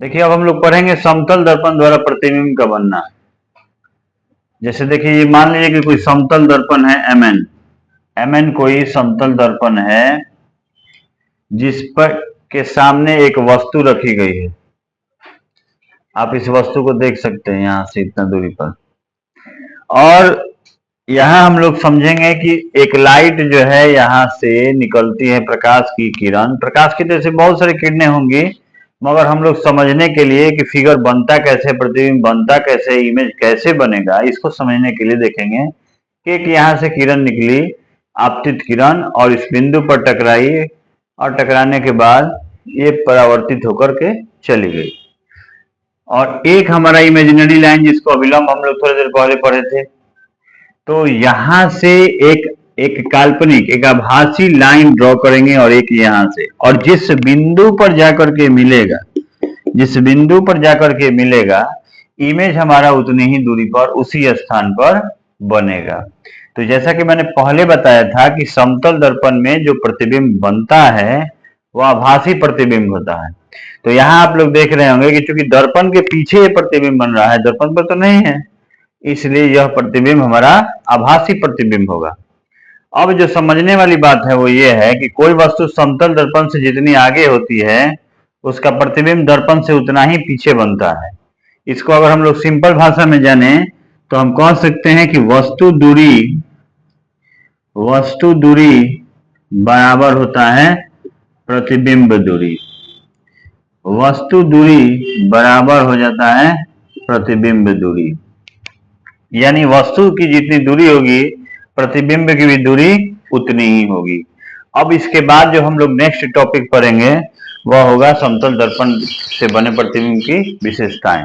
देखिए अब हम लोग पढ़ेंगे समतल दर्पण द्वारा प्रतिबिंब का बनना। जैसे देखिए ये मान लीजिए कि कोई समतल दर्पण है एम एन कोई समतल दर्पण है जिस पर के सामने एक वस्तु रखी गई है। आप इस वस्तु को देख सकते हैं यहां से इतना दूरी पर। और यहां हम लोग समझेंगे कि एक लाइट जो है यहां से निकलती है, प्रकाश की किरण। प्रकाश की तरह से बहुत सारी किरणें होंगी, मगर हम लोग समझने के लिए कि फिगर बनता कैसे, प्रतिबिंब बनता कैसे, इमेज कैसे बनेगा, इसको समझने के लिए देखेंगे कि एक यहाँ से किरण निकली, आपतित किरण, और इस बिंदु पर टकराई और टकराने के बाद ये परावर्तित होकर के चली गई। और एक हमारा इमेजिनरी लाइन जिसको अभिलंब हम लोग थोड़ी देर पहले पढ़े थे, तो यहां से एक एक काल्पनिक, एक आभासी लाइन ड्रॉ करेंगे और एक यहां से, और जिस बिंदु पर जाकर के मिलेगा, जिस बिंदु पर जाकर के मिलेगा, इमेज हमारा उतनी ही दूरी पर उसी स्थान पर बनेगा। तो जैसा कि मैंने पहले बताया था कि समतल दर्पण में जो प्रतिबिंब बनता है वह आभासी प्रतिबिंब होता है। तो यहाँ आप लोग देख रहे होंगे कि चूंकि दर्पण के पीछे ये प्रतिबिंब बन रहा है, दर्पण पर तो नहीं है, इसलिए यह प्रतिबिंब हमारा आभासी प्रतिबिंब होगा। अब जो समझने वाली बात है वो ये है कि कोई वस्तु समतल दर्पण से जितनी आगे होती है उसका प्रतिबिंब दर्पण से उतना ही पीछे बनता है। इसको अगर हम लोग सिंपल भाषा में जाने तो हम कह सकते हैं कि वस्तु दूरी बराबर होता है प्रतिबिंब दूरी। वस्तु दूरी बराबर हो जाता है प्रतिबिंब दूरी, यानी वस्तु की जितनी दूरी होगी प्रतिबिंब की भी दूरी उतनी ही होगी। अब इसके बाद जो हम लोग नेक्स्ट टॉपिक पढ़ेंगे वह होगा समतल दर्पण से बने प्रतिबिंब की विशेषताएं।